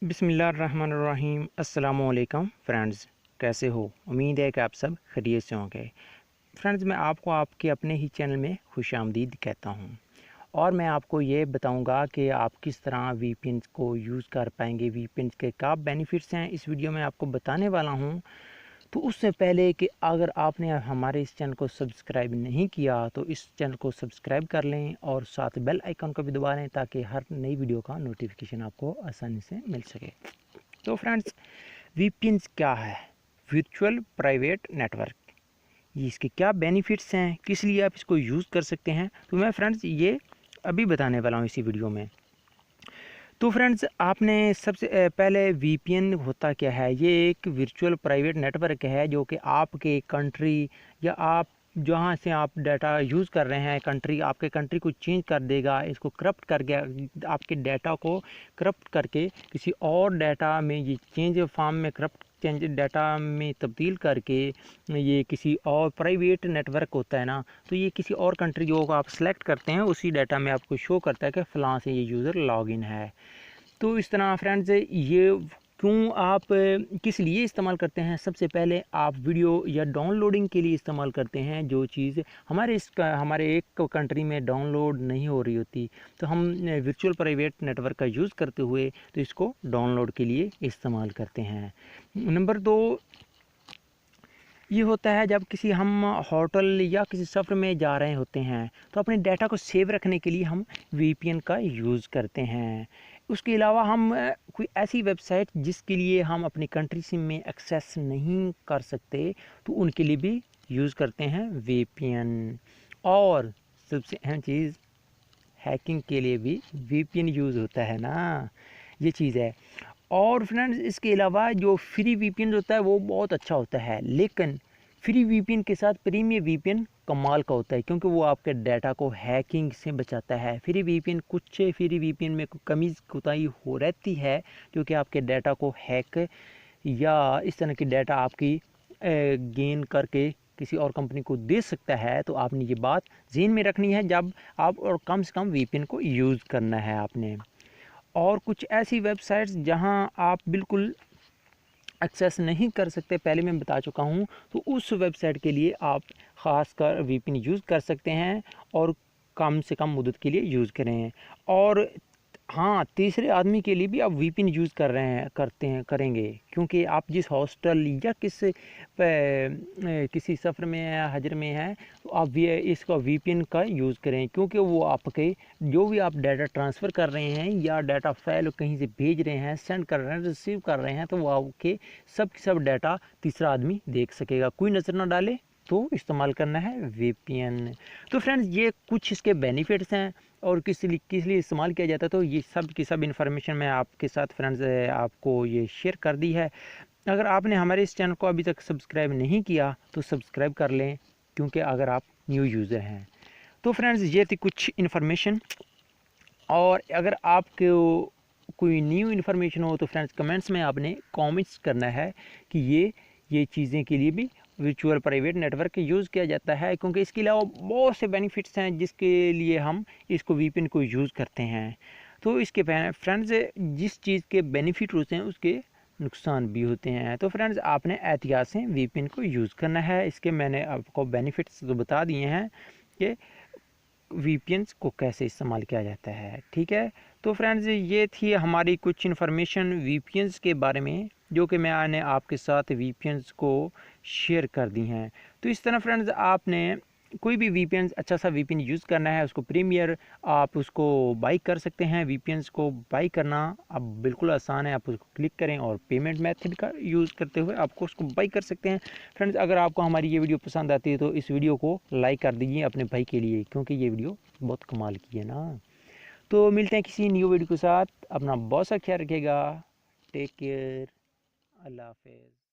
बिस्मिल्लाहिर्रहमानिर्रहीम। अस्सलामुअलैकुम फ्रेंड्स, कैसे हो? उम्मीद है कि आप सब खैरियत से होंगे। फ्रेंड्स, मैं आपको आपके अपने ही चैनल में खुशामदीद कहता हूं और मैं आपको ये बताऊंगा कि आप किस तरह वीपीएन को यूज़ कर पाएंगे, वीपीएन के क्या बेनिफिट्स हैं इस वीडियो में आपको बताने वाला हूं। तो उससे पहले कि अगर आपने हमारे इस चैनल को सब्सक्राइब नहीं किया तो इस चैनल को सब्सक्राइब कर लें और साथ बेल आइकन को भी दबा लें ताकि हर नई वीडियो का नोटिफिकेशन आपको आसानी से मिल सके। तो फ्रेंड्स, वीपीएन क्या है? Virtual private network. ये इसके क्या बेनिफिट्स हैं, किस लिए आप इसको यूज़ कर सकते हैं, तो मैं फ्रेंड्स ये अभी बताने वाला हूँ इसी वीडियो में। तो फ्रेंड्स, आपने सबसे पहले वीपीएन होता क्या है? ये एक वर्चुअल प्राइवेट नेटवर्क है जो कि आपके कंट्री या आप जहाँ से आप डाटा यूज़ कर रहे हैं कंट्री, आपके कंट्री को चेंज कर देगा, इसको करप्ट कर गया, आपके डाटा को करप्ट करके किसी और डाटा में ये चेंज फॉर्म में करप्ट चेंज डाटा में तब्दील करके ये किसी और प्राइवेट नेटवर्क होता है ना, तो ये किसी और कंट्री जो आप सेलेक्ट करते हैं उसी डाटा में आपको शो करता है कि फ़लाँ से ये यूज़र लॉगिन है। तो इस तरह फ्रेंड्स, ये क्यों आप किस लिए इस्तेमाल करते हैं? सबसे पहले आप वीडियो या डाउनलोडिंग के लिए इस्तेमाल करते हैं। जो चीज़ हमारे एक कंट्री में डाउनलोड नहीं हो रही होती, तो हम वर्चुअल प्राइवेट नेटवर्क का यूज़ करते हुए तो इसको डाउनलोड के लिए इस्तेमाल करते हैं। नंबर 2 ये होता है जब किसी हम होटल या किसी सफ़र में जा रहे होते हैं तो अपने डाटा को सेव रखने के लिए हम वीपीएन का यूज़ करते हैं। उसके अलावा हम कोई ऐसी वेबसाइट जिसके लिए हम अपनी कंट्री से में एक्सेस नहीं कर सकते तो उनके लिए भी यूज़ करते हैं वीपीएन। और सबसे अहम चीज़, हैकिंग के लिए भी वीपीएन यूज़ होता है ना, ये चीज़ है। और फ्रेंड्स, इसके अलावा जो फ्री वीपीएन होता है वो बहुत अच्छा होता है, लेकिन फ्री वीपीएन के साथ प्रीमियम वीपीएन कमाल का होता है क्योंकि वो आपके डाटा को हैकिंग से बचाता है। फ्री वीपीएन कुछ फ्री वीपीएन में कमी कोताही हो रहती है जो कि आपके डाटा को हैक या इस तरह की डाटा आपकी गेन करके किसी और कंपनी को दे सकता है। तो आपने ये बात ज़हन में रखनी है जब आप, और कम से कम वीपीएन को यूज़ करना है आपने। और कुछ ऐसी वेबसाइट्स जहां आप बिल्कुल एक्सेस नहीं कर सकते, पहले मैं बता चुका हूं, तो उस वेबसाइट के लिए आप ख़ास कर वीपीएन यूज़ कर सकते हैं और कम से कम मुद्दत के लिए यूज़ करें। और हाँ, तीसरे आदमी के लिए भी आप वीपीएन यूज़ कर रहे हैं, करेंगे, क्योंकि आप जिस हॉस्टल या किसी सफ़र में या हजर में हैं तो आप ये इसका वीपीएन का यूज़ करें, क्योंकि वो आपके जो भी आप डाटा ट्रांसफ़र कर रहे हैं या डाटा फाइल कहीं से भेज रहे हैं, सेंड कर रहे हैं, रिसीव कर रहे हैं, तो वो आपके सब डाटा तीसरा आदमी देख सकेगा, कोई नज़र ना डाले। तो इस्तेमाल करना है वीपीएन। तो फ्रेंड्स, ये कुछ इसके बेनिफिट्स हैं और किस लिए इस्तेमाल किया जाता है, तो ये सब की सब इन्फॉर्मेशन मैं आपके साथ फ्रेंड्स आपको ये शेयर कर दी है। अगर आपने हमारे इस चैनल को अभी तक सब्सक्राइब नहीं किया तो सब्सक्राइब कर लें, क्योंकि अगर आप न्यू यूज़र हैं। तो फ्रेंड्स, ये थी कुछ इन्फॉर्मेशन। और अगर आपको कोई न्यू इन्फॉर्मेशन हो तो फ्रेंड्स कमेंट्स में आपने कमेंट्स करना है कि ये चीज़ें के लिए भी वर्चुअल प्राइवेट नेटवर्क यूज़ किया जाता है, क्योंकि इसके अलावा बहुत से बेनिफिट्स हैं जिसके लिए हम इसको वीपीएन को यूज़ करते हैं। तो इसके फ्रेंड्स, जिस चीज़ के बेनिफिट होते हैं उसके नुकसान भी होते हैं। तो फ्रेंड्स, आपने एहतियात से वीपीएन को यूज़ करना है। इसके मैंने आपको बेनिफिट्स तो बता दिए हैं कि वीपीएन को कैसे इस्तेमाल किया जाता है, ठीक है। तो फ्रेंड्स, ये थी हमारी कुछ इन्फॉर्मेशन वीपीएन के बारे में जो कि मैंने आपके साथ वीपीएन को शेयर कर दी हैं। तो इस तरह फ्रेंड्स, आपने कोई भी वीपीएन, अच्छा सा वीपीएन यूज़ करना है, उसको प्रीमियर आप उसको बाई कर सकते हैं। वीपीएन को बाई करना अब बिल्कुल आसान है, आप उसको क्लिक करें और पेमेंट मेथड का यूज़ करते हुए आपको उसको बाई कर सकते हैं। फ्रेंड्स, अगर आपको हमारी ये वीडियो पसंद आती है तो इस वीडियो को लाइक कर दीजिए अपने भाई के लिए, क्योंकि ये वीडियो बहुत कमाल की है ना। तो मिलते हैं किसी न्यू वीडियो के साथ। अपना बहुत सा ख्याल रखिएगा। Take care. अल्लाह हाफिज़।